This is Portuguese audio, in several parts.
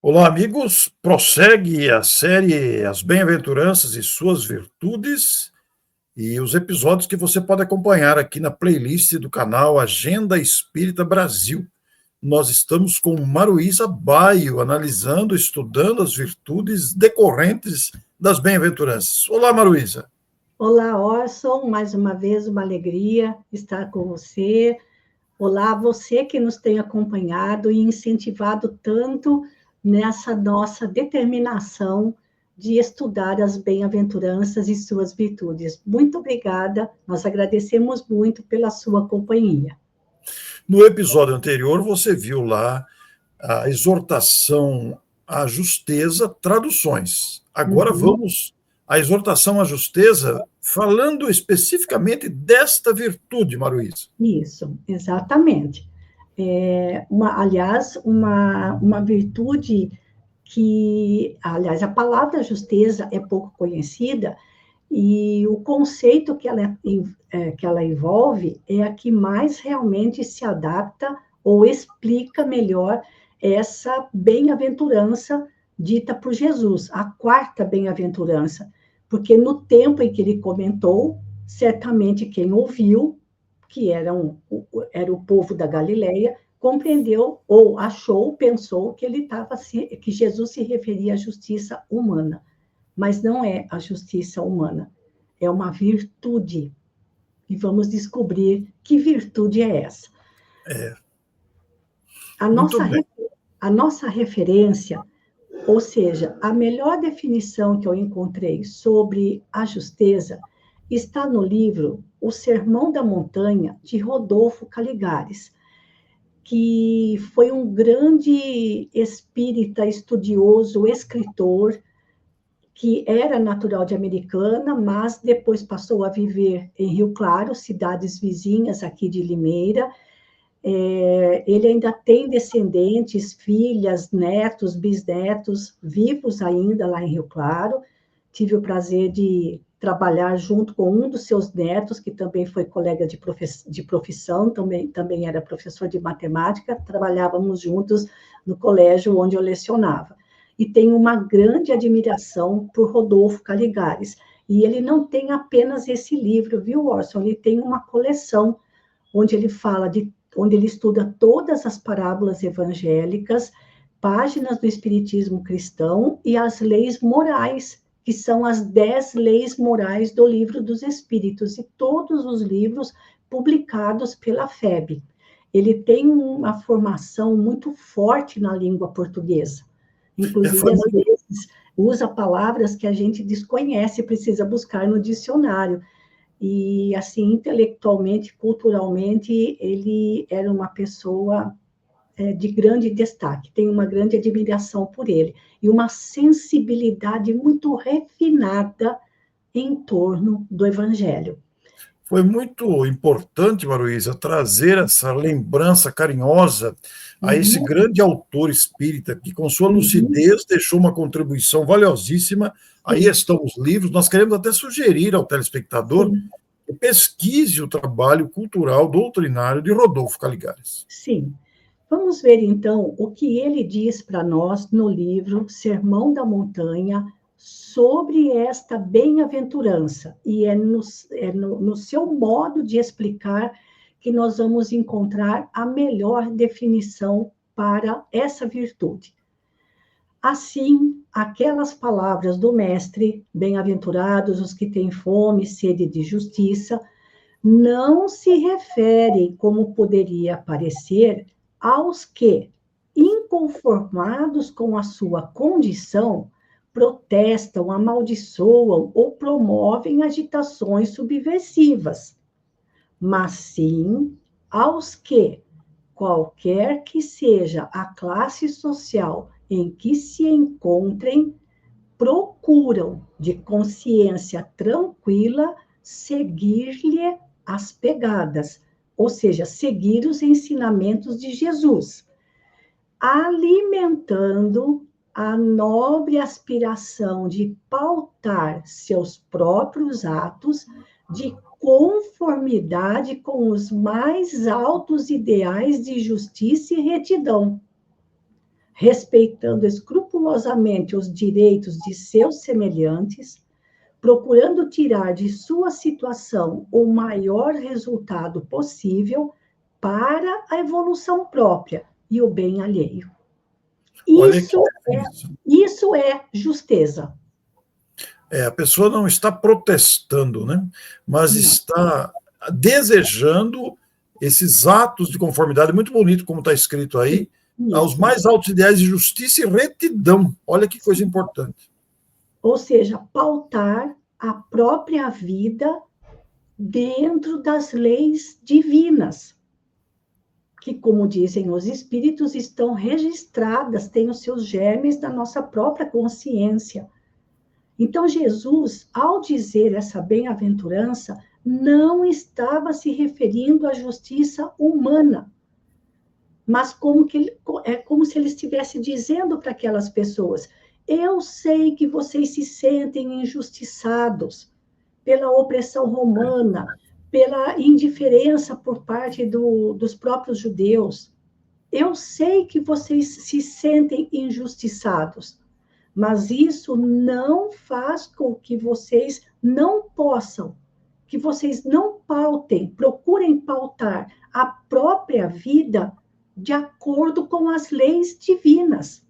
Olá, amigos. Prossegue a série As Bem-aventuranças e Suas Virtudes e os episódios que você pode acompanhar aqui na playlist do canal Agenda Espírita Brasil. Nós estamos com Maruísa Baio, analisando, estudando as virtudes decorrentes das bem-aventuranças. Olá, Maruísa. Olá, Orson, mais uma vez uma alegria estar com você. Olá, você que nos tem acompanhado e incentivado tanto nessa nossa determinação de estudar as bem-aventuranças e suas virtudes. Muito obrigada, nós agradecemos muito pela sua companhia. No episódio anterior, você viu lá a exortação à justeza, traduções. Agora vamos à exortação à justeza, falando especificamente desta virtude, Maruísa. Isso, exatamente. Aliás, uma virtude que, aliás, a palavra justeza é pouco conhecida e o conceito que ela envolve é a que mais realmente se adapta ou explica melhor essa bem-aventurança dita por Jesus, a quarta bem-aventurança, porque no tempo em que ele comentou, certamente quem ouviu, que era o povo da Galileia, compreendeu ou achou, pensou que Jesus se referia à justiça humana, mas não é a justiça humana, é uma virtude. E vamos descobrir que virtude é essa. A Muito nossa, bem. a nossa referência, ou seja, a melhor definição que eu encontrei sobre a justeza está no livro O Sermão da Montanha, de Rodolfo Caligares, que foi um grande espírita, estudioso, escritor, que era natural de Americana, mas depois passou a viver em Rio Claro, cidades vizinhas aqui de Limeira. Ele ainda tem descendentes, filhas, netos, bisnetos, vivos ainda lá em Rio Claro. Tive o prazer de trabalhar junto com um dos seus netos, que também foi colega de profissão, também era professor de matemática, trabalhávamos juntos no colégio onde eu lecionava. E tenho uma grande admiração por Rodolfo Caligares. E ele não tem apenas esse livro, viu, Orson? Ele tem uma coleção onde ele onde ele estuda todas as parábolas evangélicas, páginas do Espiritismo cristão e as leis morais, que são as 10 leis morais do Livro dos Espíritos, e todos os livros publicados pela FEB. Ele tem uma formação muito forte na língua portuguesa. Inclusive, às vezes, usa palavras que a gente desconhece, precisa buscar no dicionário. E, assim, intelectualmente, culturalmente, ele era uma pessoa de grande destaque. Tenho uma grande admiração por ele. E uma sensibilidade muito refinada em torno do Evangelho. Foi muito importante, Maruísa, trazer essa lembrança carinhosa a esse grande autor espírita, que com sua lucidez deixou uma contribuição valiosíssima. Aí estão os livros. Nós queremos até sugerir ao telespectador que pesquise o trabalho cultural doutrinário de Rodolfo Caligares. Sim. Vamos ver, então, o que ele diz para nós no livro Sermão da Montanha sobre esta bem-aventurança. E no seu modo de explicar que nós vamos encontrar a melhor definição para essa virtude. Assim, aquelas palavras do mestre, bem-aventurados os que têm fome e sede de justiça, não se referem, como poderia parecer, aos que, inconformados com a sua condição, protestam, amaldiçoam ou promovem agitações subversivas, mas sim aos que, qualquer que seja a classe social em que se encontrem, procuram, de consciência tranquila, seguir-lhe as pegadas, ou seja, seguir os ensinamentos de Jesus, alimentando a nobre aspiração de pautar seus próprios atos de conformidade com os mais altos ideais de justiça e retidão, respeitando escrupulosamente os direitos de seus semelhantes, procurando tirar de sua situação o maior resultado possível para a evolução própria e o bem alheio. Olha que Isso é justeza. A pessoa não está protestando, né? Mas Não. está desejando esses atos de conformidade, muito bonito, como está escrito aí, aos mais altos ideais de justiça e retidão. Olha que coisa importante. Ou seja, pautar a própria vida dentro das leis divinas, que, como dizem os espíritos, estão registradas, têm os seus germes na nossa própria consciência. Então, Jesus, ao dizer essa bem-aventurança, não estava se referindo à justiça humana, mas é como se ele estivesse dizendo para aquelas pessoas: eu sei que vocês se sentem injustiçados pela opressão romana, pela indiferença por parte dos próprios judeus. Eu sei que vocês se sentem injustiçados, mas isso não faz com que vocês não possam, que vocês não pautem, procurem pautar a própria vida de acordo com as leis divinas.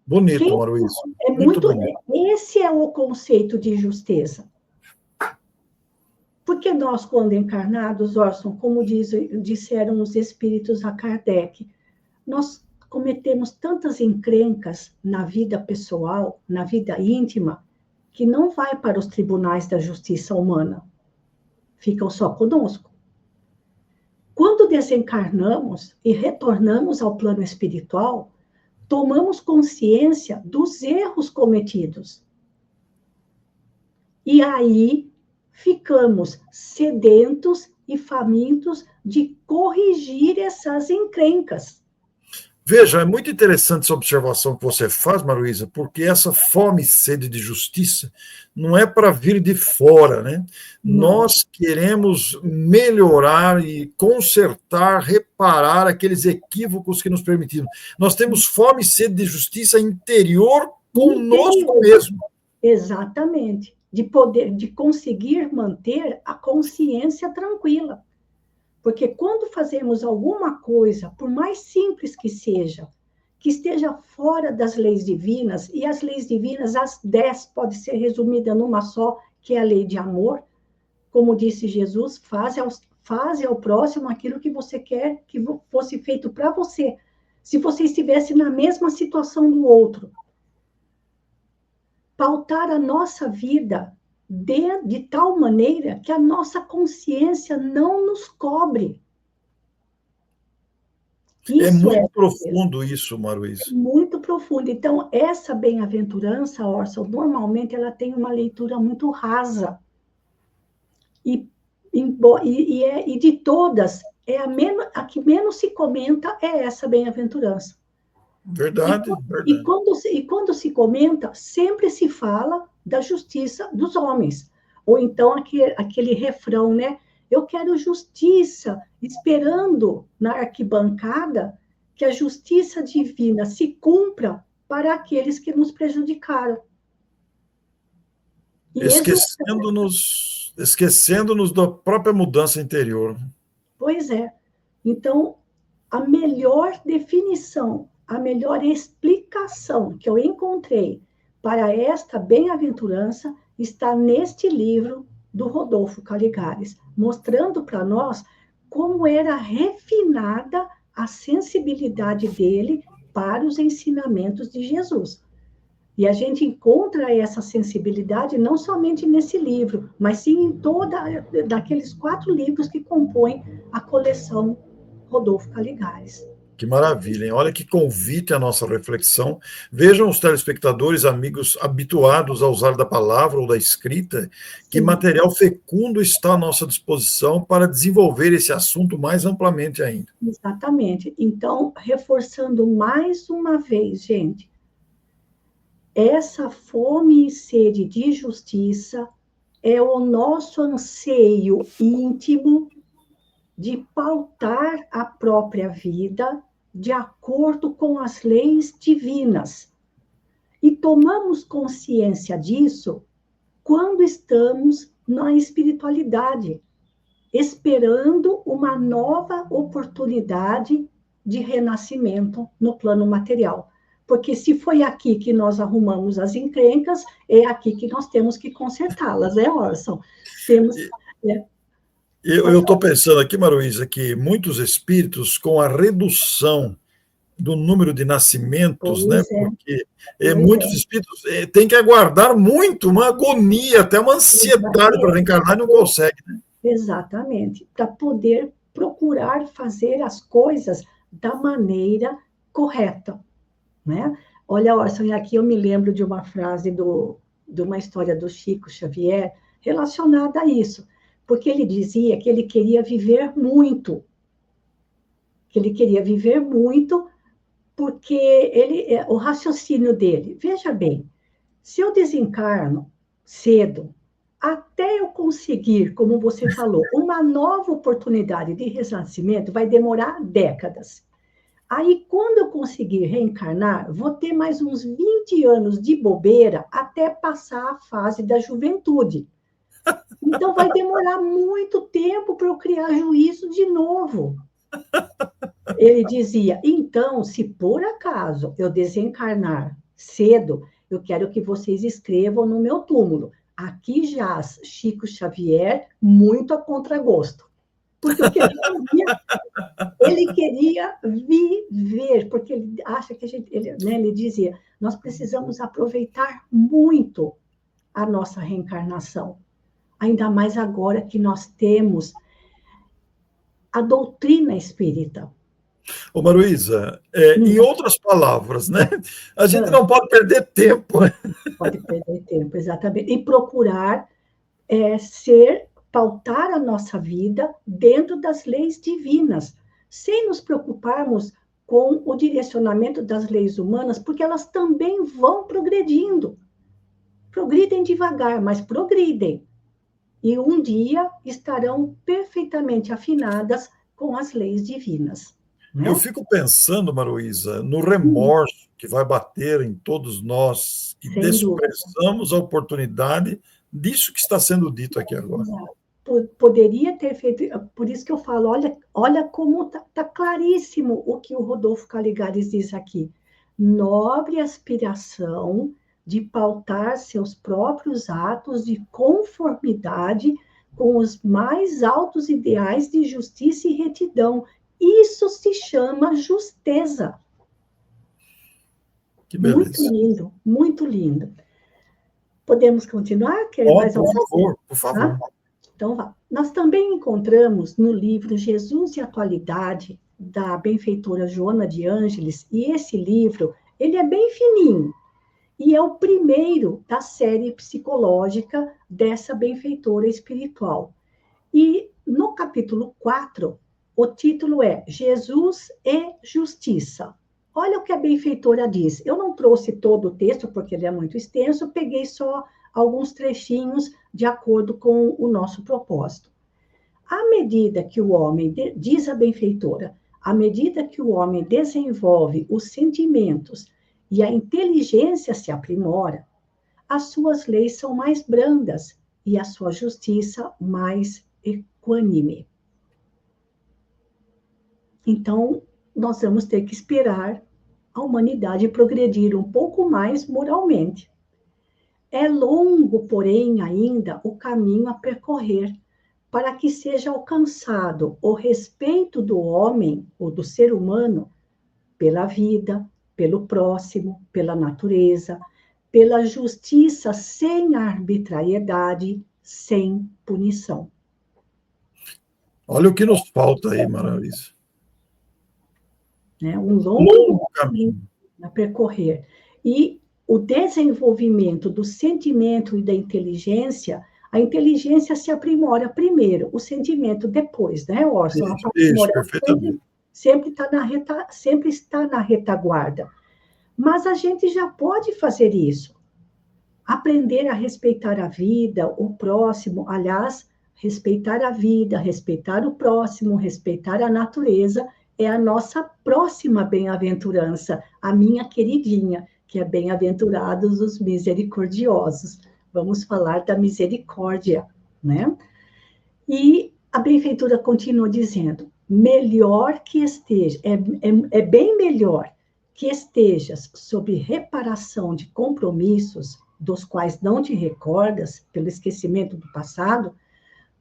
Bonito, Maruíza. Muito bonito. Esse é o conceito de justeza. Porque nós, quando encarnados, Orson, como disseram os espíritos a Kardec, nós cometemos tantas encrencas na vida pessoal, na vida íntima, que não vai para os tribunais da justiça humana. Ficam só conosco. Quando desencarnamos e retornamos ao plano espiritual, tomamos consciência dos erros cometidos. E aí ficamos sedentos e famintos de corrigir essas encrencas. Veja, é muito interessante essa observação que você faz, Maruíza, porque essa fome e sede de justiça não é para vir de fora, né? Não. Nós queremos melhorar e consertar, reparar aqueles equívocos que nos permitiram. Nós temos fome e sede de justiça interior conosco mesmo. Exatamente. De conseguir manter a consciência tranquila. Porque quando fazemos alguma coisa, por mais simples que seja, que esteja fora das leis divinas, e as leis divinas, as 10, pode ser resumida numa só, que é a lei de amor, como disse Jesus, faze ao próximo aquilo que você quer que fosse feito para você, se você estivesse na mesma situação do outro. Pautar a nossa vida de tal maneira que a nossa consciência não nos cobre. É muito profundo isso, Maruíza. Muito profundo. Então, essa bem-aventurança, Orson, normalmente ela tem uma leitura muito rasa. E de todas, a que menos se comenta é essa bem-aventurança. Verdade, verdade. E quando se comenta, sempre se fala da justiça dos homens. Ou então aquele refrão, né? Eu quero justiça, esperando na arquibancada que a justiça divina se cumpra para aqueles que nos prejudicaram. Esquecendo-nos da própria mudança interior. Pois é. Então, a melhor definição, a melhor explicação que eu encontrei para esta bem-aventurança está neste livro do Rodolfo Caligares, mostrando para nós como era refinada a sensibilidade dele para os ensinamentos de Jesus. E a gente encontra essa sensibilidade não somente nesse livro, mas sim em daqueles 4 livros que compõem a coleção Rodolfo Caligares. Que maravilha, hein? Olha que convite à nossa reflexão. Vejam os telespectadores, amigos habituados a usar da palavra ou da escrita, que material fecundo está à nossa disposição para desenvolver esse assunto mais amplamente ainda. Exatamente. Então, reforçando mais uma vez, gente, essa fome e sede de justiça é o nosso anseio íntimo de pautar a própria vida de acordo com as leis divinas. E tomamos consciência disso quando estamos na espiritualidade, esperando uma nova oportunidade de renascimento no plano material. Porque se foi aqui que nós arrumamos as encrencas, é aqui que nós temos que consertá-las, Orson? Temos... Eu estou pensando aqui, Maruísa, que muitos espíritos, com a redução do número de nascimentos, né? Porque muitos espíritos têm que aguardar muito, uma agonia, até uma ansiedade para reencarnar e não consegue. Né? Exatamente, para poder procurar fazer as coisas da maneira correta. Né? Olha, Orson, aqui eu me lembro de uma frase de uma história do Chico Xavier relacionada a isso, porque ele dizia que ele queria viver muito, porque o raciocínio dele, veja bem, se eu desencarno cedo, até eu conseguir, como você falou, uma nova oportunidade de renascimento, vai demorar décadas. Aí, quando eu conseguir reencarnar, vou ter mais uns 20 anos de bobeira até passar a fase da juventude. Então, vai demorar muito tempo para eu criar juízo de novo. Ele dizia, então, se por acaso eu desencarnar cedo, eu quero que vocês escrevam no meu túmulo. Aqui jaz Chico Xavier, muito a contragosto. Porque o que ele queria viver, porque ele acha que ele dizia, nós precisamos aproveitar muito a nossa reencarnação. Ainda mais agora que nós temos a doutrina espírita. Ô, Maruísa, em outras palavras, né? A gente não pode perder tempo. Pode perder tempo, exatamente. E procurar pautar a nossa vida dentro das leis divinas, sem nos preocuparmos com o direcionamento das leis humanas, porque elas também vão progredindo. Progridem devagar, mas progridem. E um dia estarão perfeitamente afinadas com as leis divinas. Né? Eu fico pensando, Maruísa, no remorso que vai bater em todos nós que desprezamos a oportunidade disso que está sendo dito aqui agora. Poderia ter feito, por isso que eu falo, olha como está claríssimo o que o Rodolfo Caligares diz aqui. Nobre aspiração de pautar seus próprios atos de conformidade com os mais altos ideais de justiça e retidão. Isso se chama justeza. Que beleza. Muito lindo, muito lindo. Podemos continuar? Por favor. Então, vá. Nós também encontramos no livro Jesus e Atualidade, da benfeitora Joana de Ângeles, e esse livro, ele é bem fininho, e é o primeiro da série psicológica dessa benfeitora espiritual. E no capítulo 4, o título é Jesus e Justiça. Olha o que a benfeitora diz. Eu não trouxe todo o texto, porque ele é muito extenso, peguei só alguns trechinhos de acordo com o nosso propósito. À medida que o homem, diz a benfeitora, à medida que o homem desenvolve os sentimentos e a inteligência se aprimora, as suas leis são mais brandas e a sua justiça mais equânime. Então, nós vamos ter que esperar a humanidade progredir um pouco mais moralmente. É longo, porém, ainda o caminho a percorrer para que seja alcançado o respeito do homem ou do ser humano pela vida, pelo próximo, pela natureza, pela justiça sem arbitrariedade, sem punição. Olha o que nos falta aí, Maruísa. Um longo caminho a percorrer. E o desenvolvimento do sentimento e da inteligência, a inteligência se aprimora primeiro, o sentimento depois, né, Orson? Isso, perfeitamente. Sempre está na retaguarda. Mas a gente já pode fazer isso. Aprender a respeitar a vida, o próximo, aliás, respeitar a vida, respeitar o próximo, respeitar a natureza, é a nossa próxima bem-aventurança, a minha queridinha, que é bem-aventurados os misericordiosos. Vamos falar da misericórdia, né? E a benfeitora continua dizendo: melhor que esteja, é bem melhor que estejas sob reparação de compromissos dos quais não te recordas pelo esquecimento do passado,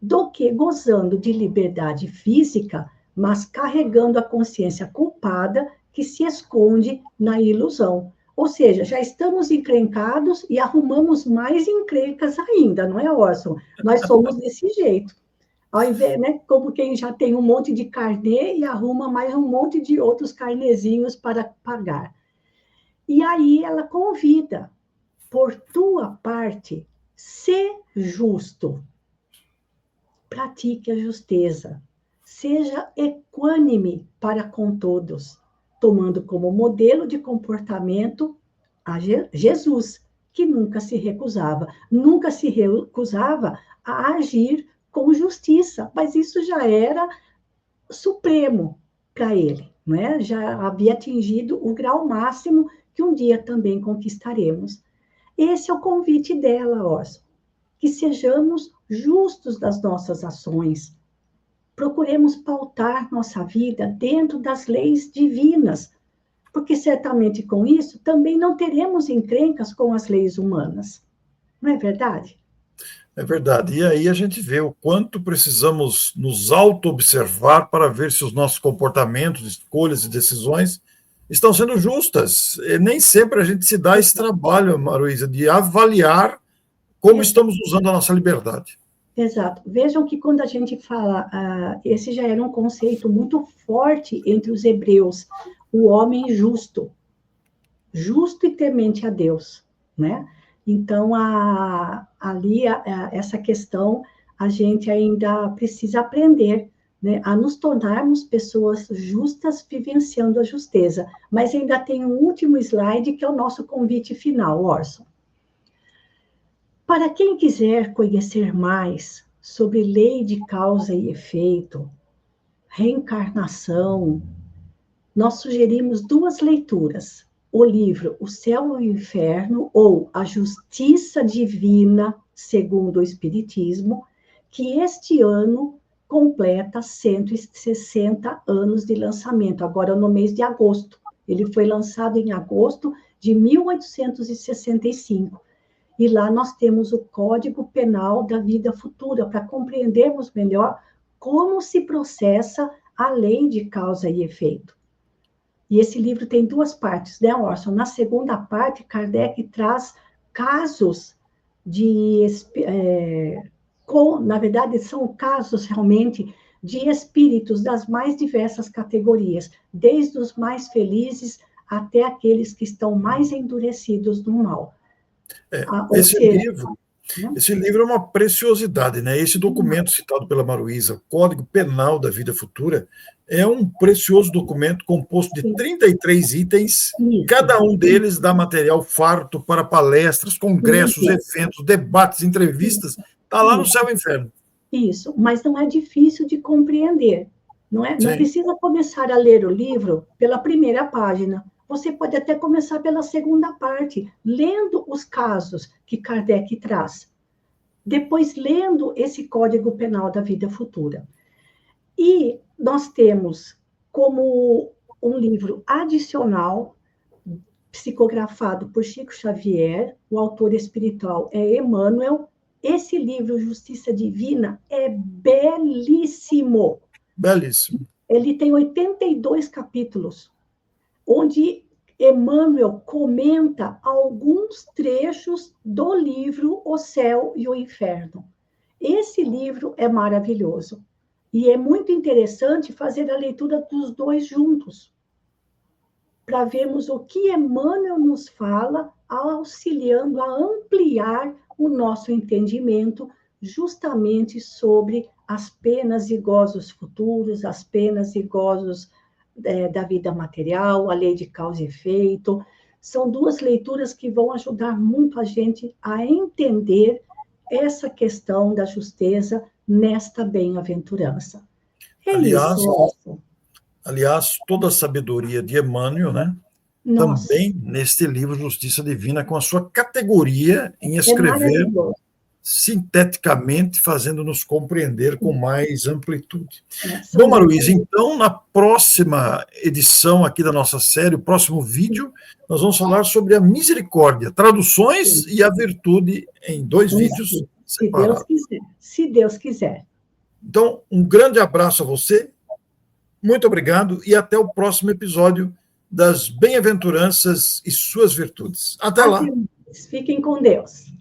do que gozando de liberdade física, mas carregando a consciência culpada que se esconde na ilusão. Ou seja, já estamos encrencados e arrumamos mais encrencas ainda, não é, Orson? Nós somos desse jeito. Ao invés, né, como quem já tem um monte de carnê e arruma mais um monte de outros carnezinhos para pagar. E aí ela convida, por tua parte, ser justo, pratique a justeza, seja equânime para com todos, tomando como modelo de comportamento a Jesus, que nunca se recusava a agir com justiça, mas isso já era supremo para ele, né? Já havia atingido o grau máximo que um dia também conquistaremos. Esse é o convite dela, Orson, que sejamos justos das nossas ações, procuremos pautar nossa vida dentro das leis divinas, porque certamente com isso também não teremos encrencas com as leis humanas. Não é verdade? É verdade. E aí a gente vê o quanto precisamos nos auto-observar para ver se os nossos comportamentos, escolhas e decisões estão sendo justas. E nem sempre a gente se dá esse trabalho, Maruísa, de avaliar como estamos usando a nossa liberdade. Exato. Vejam que quando a gente fala, esse já era um conceito muito forte entre os hebreus, o homem justo, justo e temente a Deus, né? Então, ali, essa questão, a gente ainda precisa aprender, né, a nos tornarmos pessoas justas, vivenciando a justeza. Mas ainda tem um último slide, que é o nosso convite final, Orson. Para quem quiser conhecer mais sobre lei de causa e efeito, reencarnação, nós sugerimos duas leituras: o livro O Céu e o Inferno, ou A Justiça Divina segundo o Espiritismo, que este ano completa 160 anos de lançamento, agora no mês de agosto. Ele foi lançado em agosto de 1865. E lá nós temos o Código Penal da Vida Futura, para compreendermos melhor como se processa a lei de causa e efeito. E esse livro tem duas partes, né, Orson? Na segunda parte, Kardec traz casos na verdade, são casos realmente de espíritos das mais diversas categorias, desde os mais felizes até aqueles que estão mais endurecidos no mal. Esse livro é uma preciosidade, né? Esse documento citado pela Maruísa, Código Penal da Vida Futura, é um precioso documento composto de 33 itens, cada um deles dá material farto para palestras, congressos, eventos, debates, entrevistas. Está lá no Céu e Inferno. Isso, mas não é difícil de compreender, não é? Não precisa começar a ler o livro pela primeira página. Você pode até começar pela segunda parte, lendo os casos que Kardec traz. Depois, lendo esse Código Penal da Vida Futura. E nós temos como um livro adicional, psicografado por Chico Xavier, o autor espiritual é Emmanuel. Esse livro, Justiça Divina, é belíssimo. Belíssimo. Ele tem 82 capítulos, onde Emmanuel comenta alguns trechos do livro O Céu e o Inferno. Esse livro é maravilhoso. E é muito interessante fazer a leitura dos dois juntos, para vermos o que Emmanuel nos fala, auxiliando a ampliar o nosso entendimento justamente sobre as penas e gozos futuros, as penas e gozos da vida material, a lei de causa e efeito. São duas leituras que vão ajudar muito a gente a entender essa questão da justeza nesta bem-aventurança. Aliás, isso. Aliás, toda a sabedoria de Emmanuel, né? Nossa, Também neste livro Justiça Divina, com a sua categoria em é escrever maravilhoso. sinteticamente, fazendo-nos compreender com mais amplitude. São Bom, Maruísa, detalhes. então, na próxima edição aqui da nossa série, o próximo vídeo, nós vamos falar sobre a misericórdia, traduções e a virtude em 2 vídeos Se Deus separados. quiser. Se Deus quiser. Então, um grande abraço a você, muito obrigado e até o próximo episódio das Bem-aventuranças e suas virtudes. Até lá! Até mais. Fiquem com Deus.